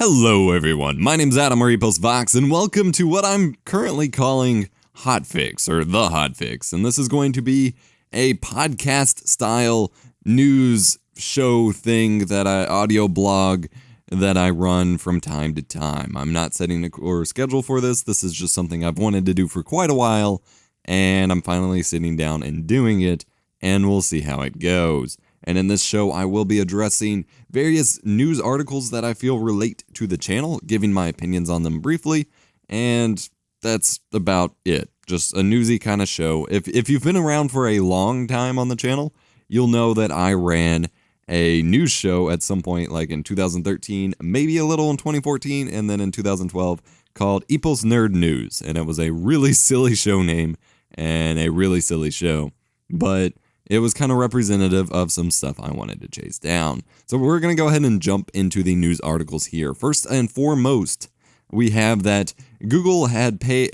Hello everyone, my name's Adam or EposVox, and welcome to what I'm currently calling Hotfix, or the Hotfix, and this is going to be a podcast-style news show thing that Audioblog that I run from time to time. I'm not setting a schedule for this is just something I've wanted to do for quite a while, and I'm finally sitting down and doing it, and we'll see how it goes. And in this show, I will be addressing various news articles that I feel relate to the channel, giving my opinions on them briefly, and that's about it. Just a newsy kind of show. If you've been around for a long time on the channel, you'll know that I ran a news show at some point, like in 2013, maybe a little in 2014, and then in 2012, called Epos Nerd News, and it was a really silly show name and a really silly show, but it was kind of representative of some stuff I wanted to chase down. So we're going to go ahead and jump into the news articles here. First and foremost, we have that Google has paid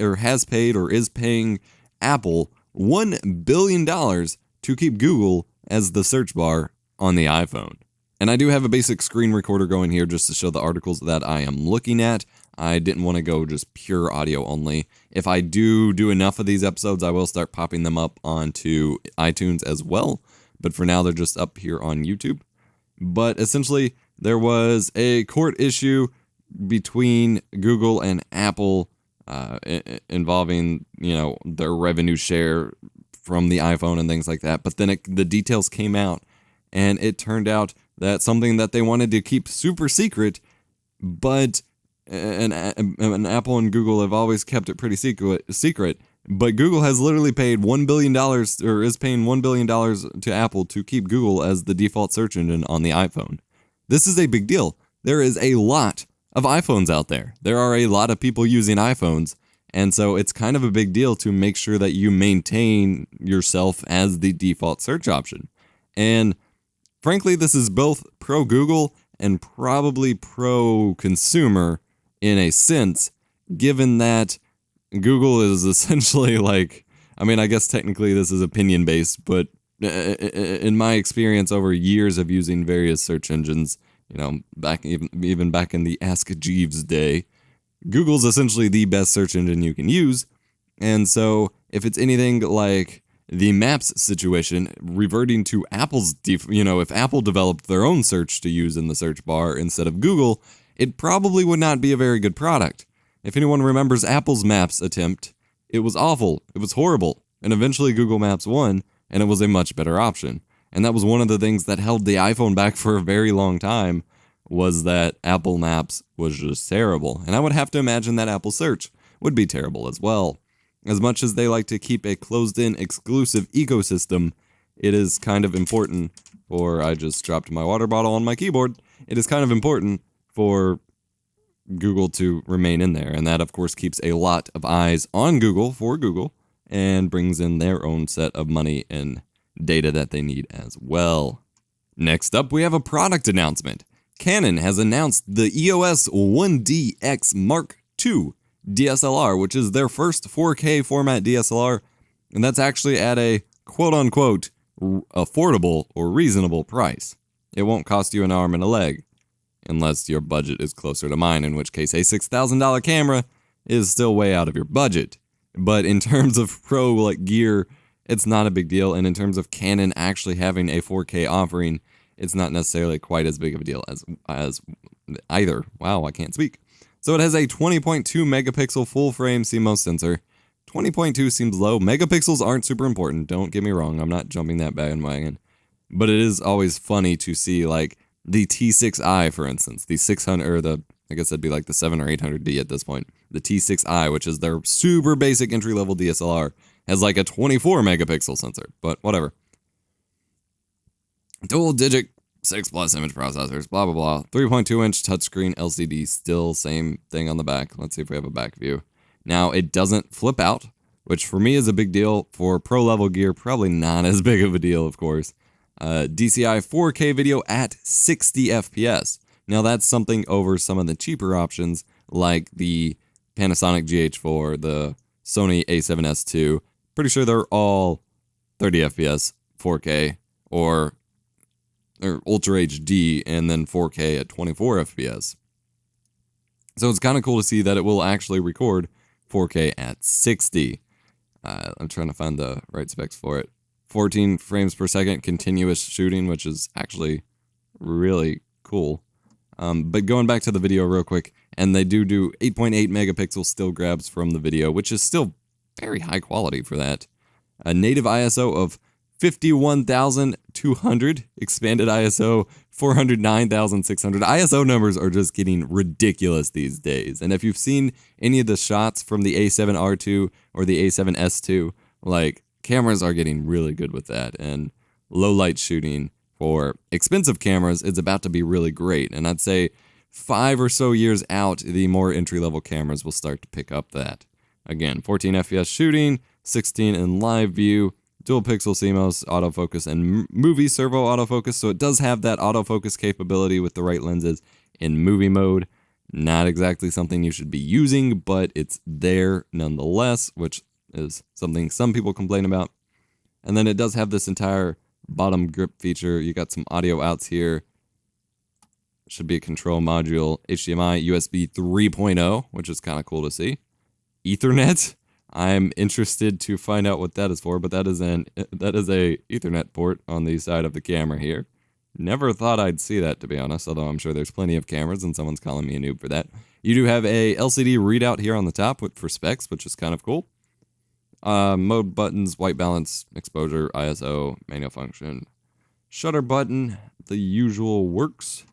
or is paying Apple $1 billion to keep Google as the search bar on the iPhone. And I do have a basic screen recorder going here just to show the articles that I am looking at. I didn't want to go just pure audio only. If I do enough of these episodes, I will start popping them up onto iTunes as well. But for now, they're just up here on YouTube. But essentially, there was a court issue between Google and Apple involving, their revenue share from the iPhone and things like that. But then the details came out, and it turned out that something that they wanted to keep super secret, but and Apple and Google have always kept it pretty secret, but Google has literally paid $1 billion, or is paying $1 billion to Apple to keep Google as the default search engine on the iPhone. This is a big deal. There is a lot of iPhones out there. There are a lot of people using iPhones, and so it's kind of a big deal to make sure that you maintain yourself as the default search option. And frankly, this is both pro-Google and probably pro-consumer in a sense, given that Google is essentially I guess technically this is opinion-based, but in my experience over years of using various search engines, back even back in the Ask Jeeves day, Google's essentially the best search engine you can use. And so if it's anything like the Maps situation, reverting to Apple's, if Apple developed their own search to use in the search bar instead of Google, it probably would not be a very good product. If anyone remembers Apple's Maps attempt, it was awful, it was horrible, and eventually Google Maps won, and it was a much better option. And that was one of the things that held the iPhone back for a very long time, was that Apple Maps was just terrible. And I would have to imagine that Apple Search would be terrible as well. As much as they like to keep a closed-in exclusive ecosystem, it is kind of important I just dropped my water bottle on my keyboard. It is kind of important for Google to remain in there. And that, of course, keeps a lot of eyes on Google for Google and brings in their own set of money and data that they need as well. Next up, we have a product announcement. Canon has announced the EOS 1DX Mark II DSLR, which is their first 4K format DSLR, and that's actually at a quote-unquote affordable or reasonable price. It won't cost you an arm and a leg, unless your budget is closer to mine, in which case a $6,000 camera is still way out of your budget. But in terms of pro gear, it's not a big deal, and in terms of Canon actually having a 4K offering, it's not necessarily quite as big of a deal as either. Wow, I can't speak. So it has a 20.2 megapixel full-frame CMOS sensor. 20.2 seems low. Megapixels aren't super important, don't get me wrong. I'm not jumping that bandwagon. But it is always funny to see, the T6i, for instance. The 600, or I guess that'd be the 7 or 800D at this point. The T6i, which is their super basic entry-level DSLR, has a 24 megapixel sensor. But whatever. Dual-digit 6+ image processors, blah, blah, blah. 3.2-inch touchscreen LCD, still same thing on the back. Let's see if we have a back view. Now, it doesn't flip out, which for me is a big deal. For pro-level gear, probably not as big of a deal, of course. DCI 4K video at 60 FPS. Now, that's something over some of the cheaper options, like the Panasonic GH4, the Sony a7S II. Pretty sure they're all 30 FPS 4K, or Ultra HD, and then 4K at 24 FPS. So it's kind of cool to see that it will actually record 4K at 60. I'm trying to find the right specs for it. 14 frames per second continuous shooting, which is actually really cool. But going back to the video real quick, and they do 8.8 megapixel still grabs from the video, which is still very high quality for that. A native ISO of 51,200, expanded ISO 409,600. ISO numbers are just getting ridiculous these days. And if you've seen any of the shots from the A7R2 or the A7S2, like, cameras are getting really good with that. And low light shooting for expensive cameras is about to be really great. And I'd say 5 or so years out, the more entry-level cameras will start to pick up that. Again, 14 FPS shooting, 16 in live view, dual pixel CMOS autofocus, and movie servo autofocus. So it does have that autofocus capability with the right lenses in movie mode. Not exactly something you should be using, but it's there nonetheless, which is something some people complain about. And then it does have this entire bottom grip feature. You got some audio outs here. Should be a control module, HDMI, USB 3.0, which is kind of cool to see. Ethernet. I'm interested to find out what that is for, but that is a Ethernet port on the side of the camera here. Never thought I'd see that, to be honest, although I'm sure there's plenty of cameras and someone's calling me a noob for that. You do have a LCD readout here on the top for specs, which is kind of cool. Mode buttons, white balance, exposure, ISO, manual function, shutter button, the usual works.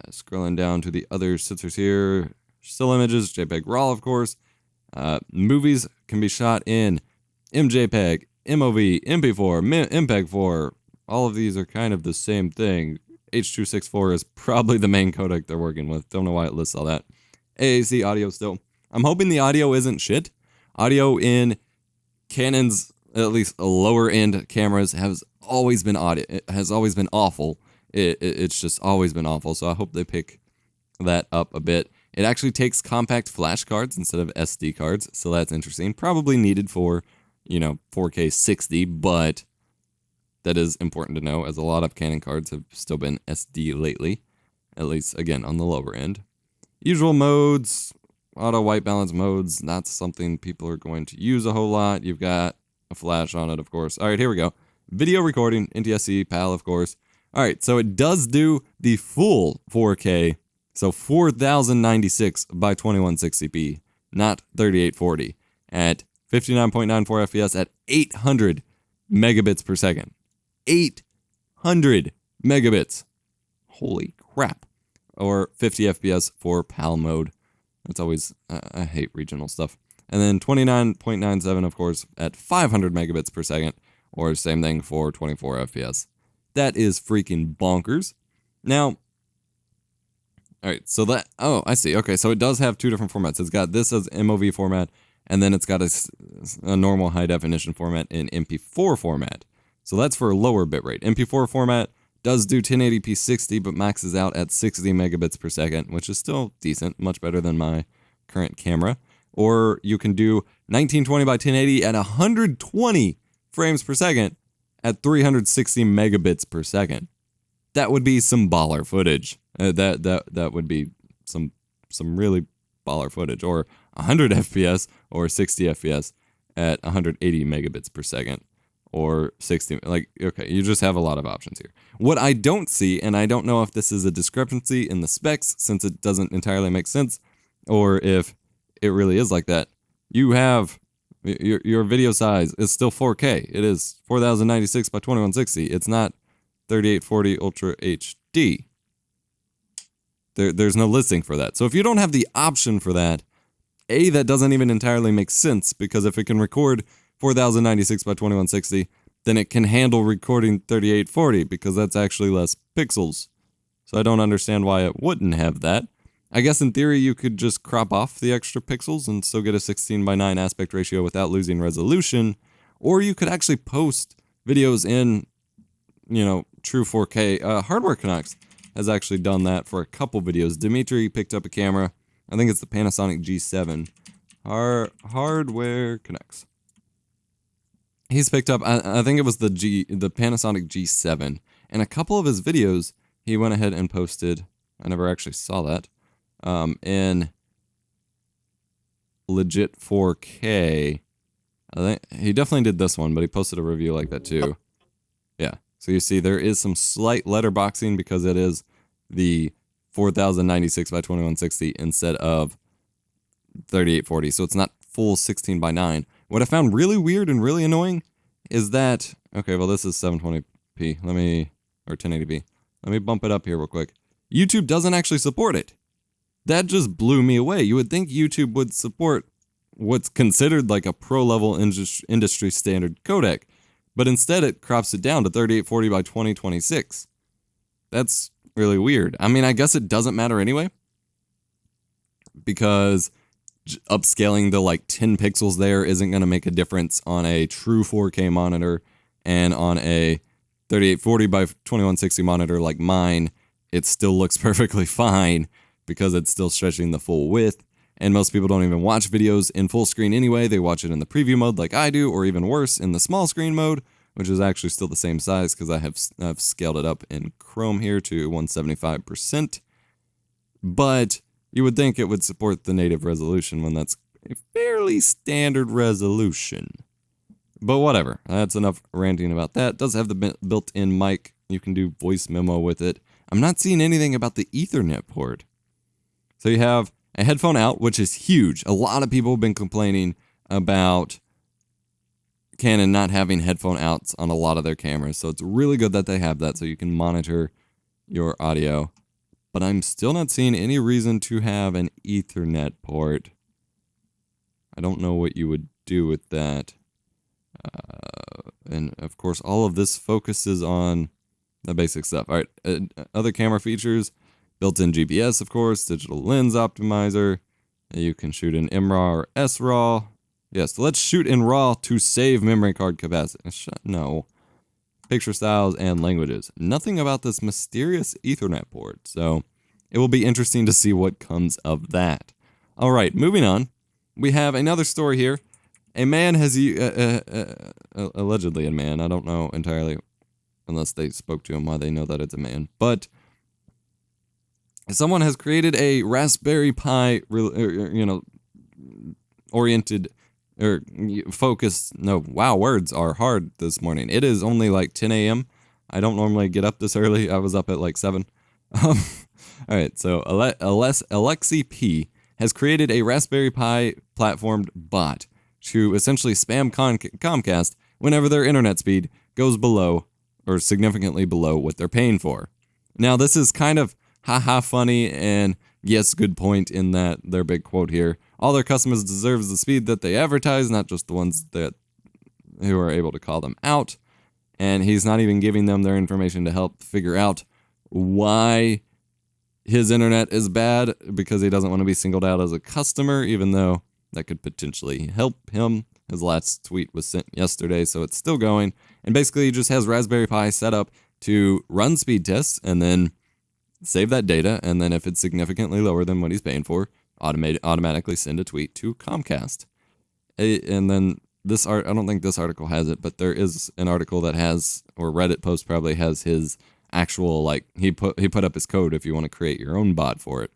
Scrolling down to the other sensors here, still images, JPEG RAW, of course. Movies can be shot in MJPEG, MOV, MP4, MPEG-4. All of these are kind of the same thing. H.264 is probably the main codec they're working with. Don't know why it lists all that. AAC audio still. I'm hoping the audio isn't shit. Audio in Canon's, at least lower end cameras, has always been awful. It's just always been awful. So I hope they pick that up a bit. It actually takes compact flash cards instead of SD cards, so that's interesting. Probably needed for, 4K 60, but that is important to know, as a lot of Canon cards have still been SD lately, at least, again, on the lower end. Usual modes, auto white balance modes, not something people are going to use a whole lot. You've got a flash on it, of course. All right, here we go. Video recording, NTSC, PAL, of course. All right, so it does do the full 4K. So 4096 by 2160p, not 3840, at 59.94 FPS at 800 megabits per second. 800 megabits. Holy crap. Or 50 FPS for PAL mode. That's always, I hate regional stuff. And then 29.97, of course, at 500 megabits per second, or same thing for 24 FPS. That is freaking bonkers. Now, all right, so I see. Okay, so it does have two different formats. It's got this as MOV format, and then it's got a normal high definition format in MP4 format. So that's for a lower bitrate. MP4 format does do 1080p 60, but maxes out at 60 megabits per second, which is still decent, much better than my current camera. Or you can do 1920 by 1080 at 120 frames per second at 360 megabits per second. That would be some baller footage. That would be some really baller footage. Or 100 FPS or 60 FPS at 180 megabits per second. Or 60, okay, you just have a lot of options here. What I don't see, and I don't know if this is a discrepancy in the specs since it doesn't entirely make sense, or if it really is like that, you have your video size is still 4K. It is 4096 by 2160. It's not 3840 Ultra HD. There's no listing for that. So if you don't have the option for that, that doesn't even entirely make sense, because if it can record 4096 by 2160, then it can handle recording 3840, because that's actually less pixels. So I don't understand why it wouldn't have that. I guess in theory you could just crop off the extra pixels and still get a 16:9 aspect ratio without losing resolution, or you could actually post videos in, true 4K. Hardware Canucks has actually done that for a couple videos. Dimitri picked up a camera. I think it's the Panasonic G7. Hardware Canucks. He's picked up, I think it was the Panasonic G7, and a couple of his videos he went ahead and posted. I never actually saw that. in legit 4K. I think he definitely did this one, but he posted a review like that too. Yeah. So you see there is some slight letterboxing because it is the 4096 by 2160 instead of 3840. So it's not full 16 by 9. What I found really weird and really annoying is that, okay, well, this is 720p. Or 1080p. Let me bump it up here real quick. YouTube doesn't actually support it. That just blew me away. You would think YouTube would support what's considered like a pro-level industry standard codec, but instead it crops it down to 3840 by 2026. That's really weird. I mean, I guess it doesn't matter anyway, because upscaling the like 10 pixels there isn't going to make a difference on a true 4K monitor, and on a 3840 by 2160 monitor like mine, it still looks perfectly fine because it's still stretching the full width. And most people don't even watch videos in full screen anyway. They watch it in the preview mode like I do, or even worse, in the small screen mode, which is actually still the same size because I've scaled it up in Chrome here to 175%. But you would think it would support the native resolution when that's a fairly standard resolution. But whatever, that's enough ranting about that. It does have the built-in mic. You can do voice memo with it. I'm not seeing anything about the Ethernet port. So you have a headphone out, which is huge. A lot of people have been complaining about Canon not having headphone outs on a lot of their cameras. So it's really good that they have that so you can monitor your audio. But I'm still not seeing any reason to have an Ethernet port. I don't know what you would do with that. And of course, all of this focuses on the basic stuff. All right, other camera features. Built-in GPS, of course, digital lens optimizer. You can shoot in MRAW or SRAW. Yes, let's shoot in RAW to save memory card capacity. No. Picture styles and languages. Nothing about this mysterious Ethernet port, so it will be interesting to see what comes of that. All right, moving on. We have another story here. A man has, allegedly a man, I don't know entirely, unless they spoke to him why they know that it's a man, but someone has created a Raspberry Pi, oriented, or focused, no, wow, words are hard this morning. It is only like 10 a.m. I don't normally get up this early. I was up at like 7. All right, so Alexi P has created a Raspberry Pi platformed bot to essentially spam Comcast whenever their internet speed goes below or significantly below what they're paying for. Now, this is kind of haha funny, and yes, good point in that their big quote here. All their customers deserve the speed that they advertise, not just the ones who are able to call them out. And he's not even giving them their information to help figure out why his internet is bad, because he doesn't want to be singled out as a customer, even though that could potentially help him. His last tweet was sent yesterday, so it's still going. And basically, he just has Raspberry Pi set up to run speed tests and then save that data, and then if it's significantly lower than what he's paying for, automatically send a tweet to Comcast. And then this I don't think this article has it, but there is an article that has, or Reddit post probably has his actual, like, he put up his code if you want to create your own bot for it.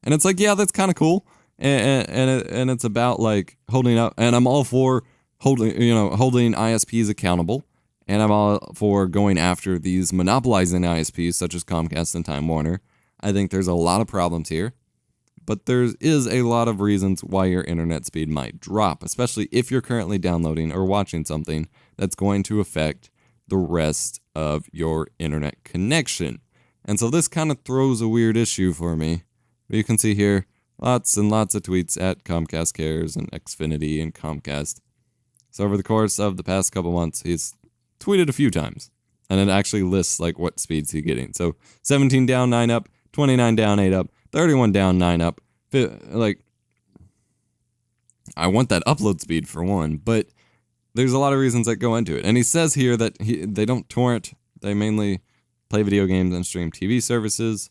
And it's like, yeah, that's kind of cool. And it's about like holding up, and I'm all for holding ISPs accountable. And I'm all for going after these monopolizing ISPs such as Comcast and Time Warner. I think there's a lot of problems here, but there is a lot of reasons why your internet speed might drop, especially if you're currently downloading or watching something that's going to affect the rest of your internet connection. And so this kind of throws a weird issue for me. You can see here lots and lots of tweets at Comcast Cares and Xfinity and Comcast. So over the course of the past couple months, he's tweeted a few times, and it actually lists like what speeds he's getting. So 17 down, 9 up, 29 down, 8 up, 31 down, 9 up. Like, I want that upload speed for one, but there's a lot of reasons that go into it. And he says here that they don't torrent, they mainly play video games and stream TV services,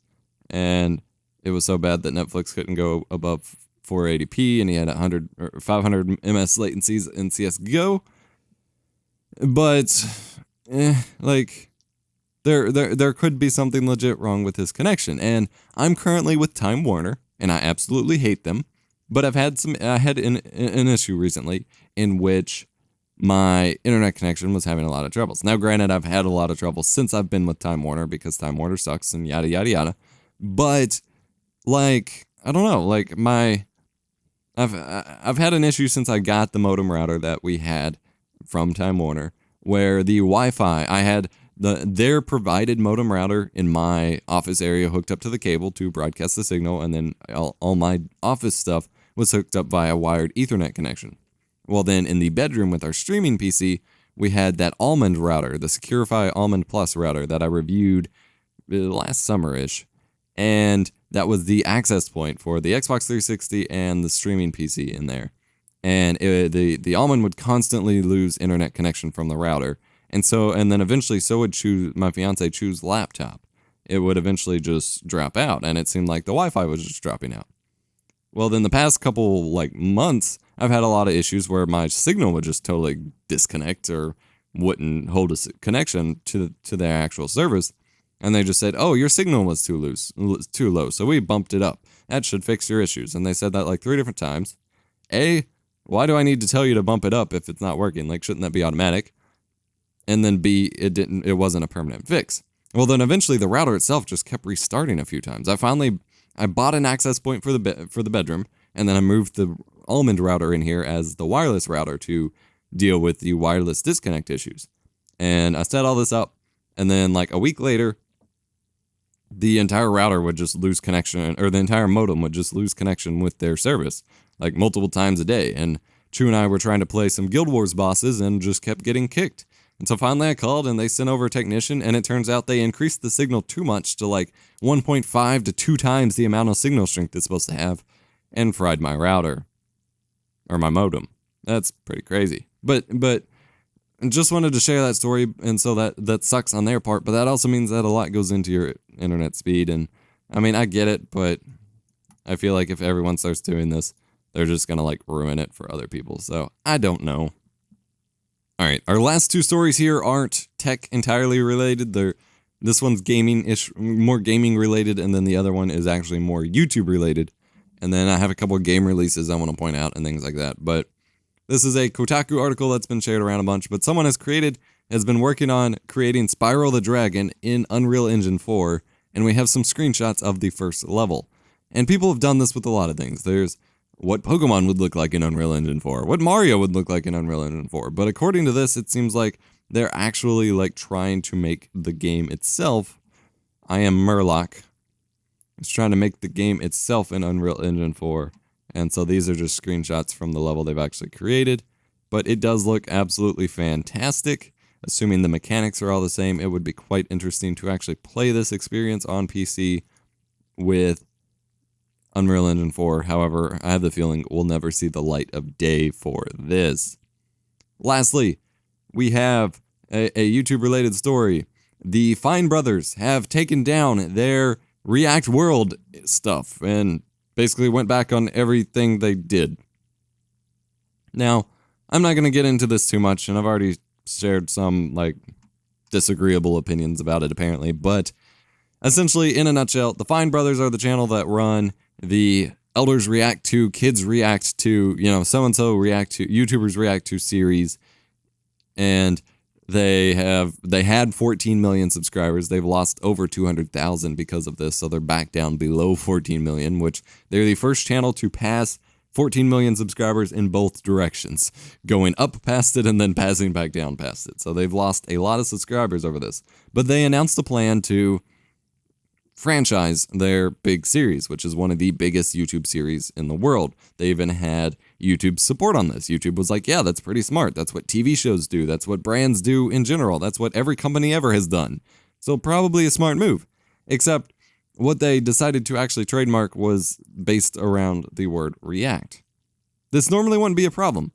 and it was so bad that Netflix couldn't go above 480p, and he had 100 or 500 ms latencies in CSGO. But, like, there could be something legit wrong with his connection. And I'm currently with Time Warner, and I absolutely hate them. But I had an issue recently in which my internet connection was having a lot of troubles. Now, granted, I've had a lot of trouble since I've been with Time Warner because Time Warner sucks and yada, yada, yada. But, like, I don't know, like, I've had an issue since I got the modem router that we had from Time Warner, where the Wi-Fi, I had their provided modem router in my office area hooked up to the cable to broadcast the signal, and then all my office stuff was hooked up via wired Ethernet connection. Well, then in the bedroom with our streaming PC, we had that Almond router, the Securify Almond Plus router that I reviewed last summer-ish, and that was the access point for the Xbox 360 and the streaming PC in there. And the Almond would constantly lose internet connection from the router, and then eventually so would my fiance choose laptop. It would eventually just drop out, and it seemed like the Wi-Fi was just dropping out. Well, then the past couple months, I've had a lot of issues where my signal would just totally disconnect or wouldn't hold a connection to their actual service. And they just said, oh, your signal was too low, so we bumped it up. That should fix your issues. And they said that 3 different times. A, why do I need to tell you to bump it up if it's not working? Shouldn't that be automatic? And then B, it wasn't a permanent fix. Well, then eventually the router itself just kept restarting a few times. I bought an access point for the bedroom, and then I moved the Almond router in here as the wireless router to deal with the wireless disconnect issues. And I set all this up, and then a week later, the entire router would just lose connection, or the entire modem would just lose connection with their service, multiple times a day. And Chu and I were trying to play some Guild Wars bosses and just kept getting kicked. And so finally I called and they sent over a technician, and it turns out they increased the signal too much to 1.5 to 2 times the amount of signal strength it's supposed to have, and fried my router. Or my modem. That's pretty crazy. But just wanted to share that story, and so that sucks on their part, but that also means that a lot goes into your internet speed, and I mean, I get it, but I feel like if everyone starts doing this, they're just gonna ruin it for other people, so I don't know. Alright, our last 2 stories here aren't tech entirely related. This one's gaming-ish, more gaming related, and then the other one is actually more YouTube related. And then I have a couple of game releases I want to point out and things like that. But this is a Kotaku article that's been shared around a bunch, but someone has been working on creating Spyro the Dragon in Unreal Engine 4, and we have some screenshots of the first level. And people have done this with a lot of things. There's what Pokemon would look like in Unreal Engine 4, what Mario would look like in Unreal Engine 4. But according to this, it seems like they're actually trying to make the game itself. I am Murloc. It's trying to make the game itself in Unreal Engine 4. And so these are just screenshots from the level they've actually created. But it does look absolutely fantastic. Assuming the mechanics are all the same, it would be quite interesting to actually play this experience on PC with Unreal Engine 4. However, I have the feeling we'll never see the light of day for this. Lastly, we have a YouTube-related story. The Fine Brothers have taken down their React World stuff and basically went back on everything they did. Now, I'm not going to get into this too much, and I've already shared some, disagreeable opinions about it, apparently, but essentially, in a nutshell, the Fine Brothers are the channel that run the Elders React to, Kids React to, so-and-so React to, YouTubers React to series, and they had 14 million subscribers. They've lost over 200,000 because of this, so they're back down below 14 million, which they're the first channel to pass 14 million subscribers in both directions, going up past it and then passing back down past it. So they've lost a lot of subscribers over this. But they announced a plan to franchise their big series, which is one of the biggest YouTube series in the world. They even had YouTube support on this. YouTube was like, yeah, that's pretty smart. That's what TV shows do. That's what brands do in general. That's what every company ever has done. So probably a smart move. Except what they decided to actually trademark was based around the word React. This normally wouldn't be a problem.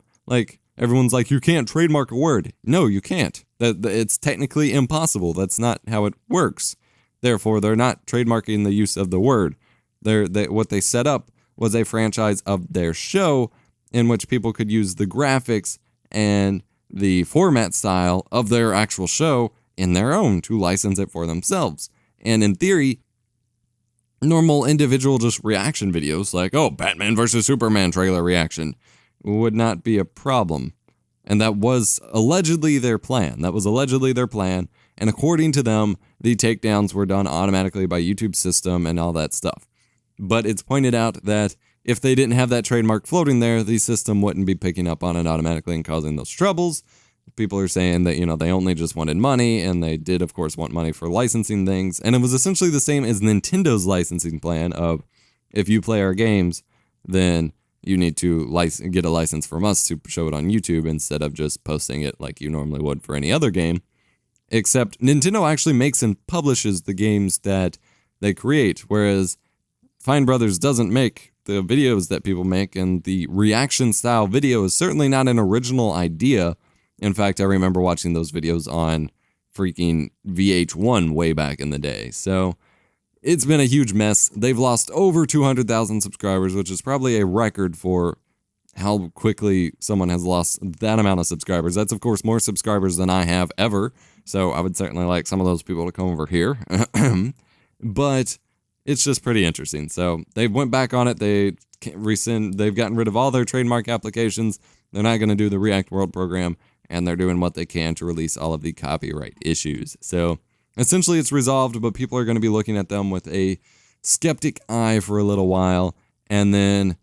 Everyone's like, you can't trademark a word. No, you can't. It's technically impossible. That's not how it works. Therefore, they're not trademarking the use of the word. What they set up was a franchise of their show in which people could use the graphics and the format style of their actual show in their own to license it for themselves. And in theory, normal individual just reaction videos like, oh, Batman versus Superman trailer reaction would not be a problem. And that was allegedly their plan. And according to them, the takedowns were done automatically by YouTube's system and all that stuff. But it's pointed out that if they didn't have that trademark floating there, the system wouldn't be picking up on it automatically and causing those troubles. People are saying that, they only just wanted money, and they did, of course, want money for licensing things. And it was essentially the same as Nintendo's licensing plan of, if you play our games, then you need to get a license from us to show it on YouTube instead of just posting it like you normally would for any other game. Except Nintendo actually makes and publishes the games that they create, whereas Fine Brothers doesn't make the videos that people make, and the reaction style video is certainly not an original idea. In fact, I remember watching those videos on freaking VH1 way back in the day. So it's been a huge mess. They've lost over 200,000 subscribers, which is probably a record for how quickly someone has lost that amount of subscribers. That's, of course, more subscribers than I have ever. So I would certainly like some of those people to come over here. But it's just pretty interesting. So they went back on it. They've gotten rid of all their trademark applications. They're not going to do the React World program, and they're doing what they can to release all of the copyright issues. So essentially it's resolved, but people are going to be looking at them with a skeptic eye for a little while. And then,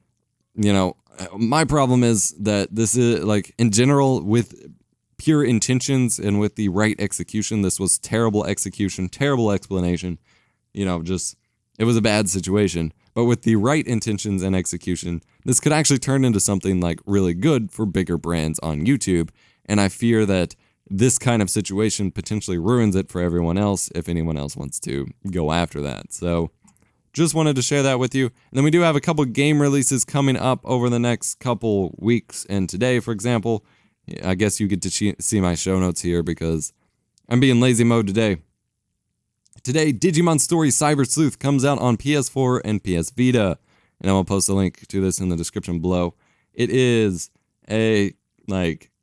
my problem is that this is, like, in general, with pure intentions and with the right execution, this was terrible execution, terrible explanation. It was a bad situation. But with the right intentions and execution, this could actually turn into something like really good for bigger brands on YouTube. And I fear that this kind of situation potentially ruins it for everyone else if anyone else wants to go after that. So just wanted to share that with you. And then we do have a couple game releases coming up over the next couple weeks. And today, for example, I guess you get to see my show notes here because I'm being lazy mode today. Today, Digimon Story Cyber Sleuth comes out on PS4 and PS Vita. And I will post a link to this in the description below. It is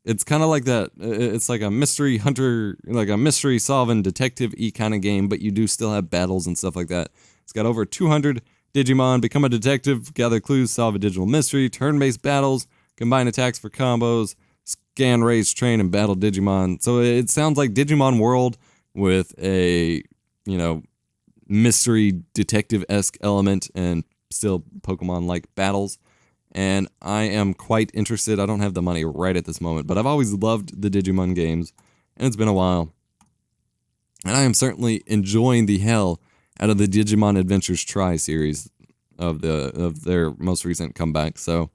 it's kind of like that. It's like a mystery hunter, like a mystery solving detective-y kind of game, but you do still have battles and stuff like that. It's got over 200 Digimon. Become a detective, gather clues, solve a digital mystery, turn-based battles, combine attacks for combos, scan, raise, train, and battle Digimon. So it sounds like Digimon World with a, mystery detective-esque element and still Pokemon-like battles. And I am quite interested. I don't have the money right at this moment, but I've always loved the Digimon games, and it's been a while. And I am certainly enjoying the hell out of the Digimon Adventures Try series of their most recent comeback. So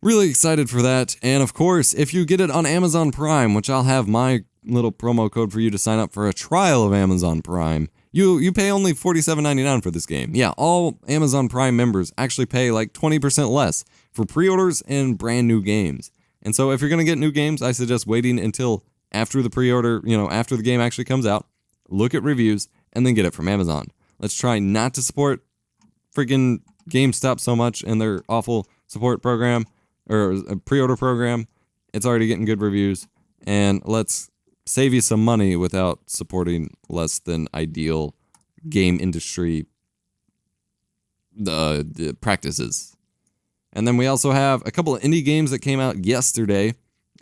really excited for that. And of course, if you get it on Amazon Prime, which I'll have my little promo code for you to sign up for a trial of Amazon Prime, you pay only $47.99 for this game. Yeah, all Amazon Prime members actually pay like 20% less for pre-orders and brand new games. And so if you're going to get new games, I suggest waiting until after the pre-order, after the game actually comes out, look at reviews, and then get it from Amazon. Let's try not to support freaking GameStop so much and their awful support program, or pre-order program. It's already getting good reviews. And let's save you some money without supporting less than ideal game industry practices. And then we also have a couple of indie games that came out yesterday.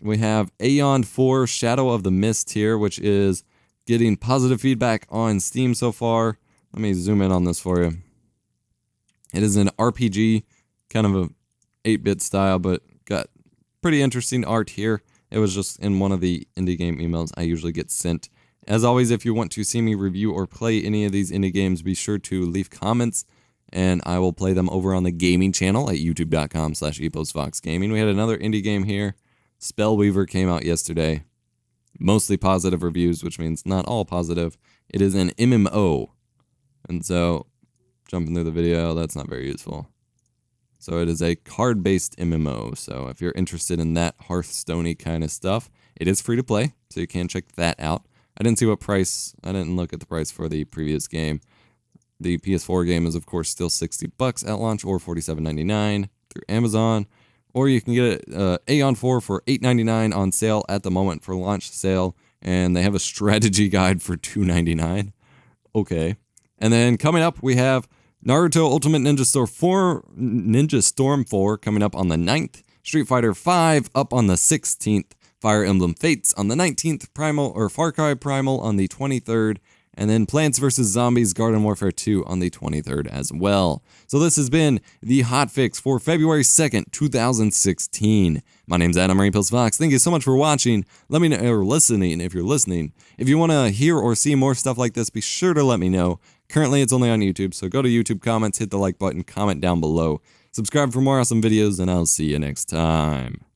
We have EON4 Shadow of the Mist here, which is getting positive feedback on Steam so far. Let me zoom in on this for you. It is an RPG, kind of a 8-bit style, but got pretty interesting art here. It was just in one of the indie game emails I usually get sent. As always, if you want to see me review or play any of these indie games, be sure to leave comments, and I will play them over on the gaming channel at youtube.com/EposVox Gaming. We had another indie game here. Spellweaver came out yesterday. Mostly positive reviews, which means not all positive. It is an MMO. And so, jumping through the video, that's not very useful. So it is a card-based MMO. So if you're interested in that Hearthstone-y kind of stuff, it is free to play, so you can check that out. I didn't look at the price for the previous game. The PS4 game is, of course, still $60 at launch, or $47.99 through Amazon. Or you can get it EON4 for $8.99 on sale at the moment for launch sale. And they have a strategy guide for $2.99. Okay. And then coming up, we have Naruto Ultimate Ninja Storm 4 coming up on the 9th, Street Fighter 5 up on the 16th, Fire Emblem Fates on the 19th, Far Cry Primal on the 23rd, and then Plants vs. Zombies Garden Warfare 2 on the 23rd as well. So this has been the Hotfix for February 2nd, 2016. My name's Adam EposVox. Thank you so much for watching. Let me know, or listening if you're listening. If you want to hear or see more stuff like this, be sure to let me know. Currently, it's only on YouTube, so go to YouTube comments, hit the like button, comment down below. Subscribe for more awesome videos, and I'll see you next time.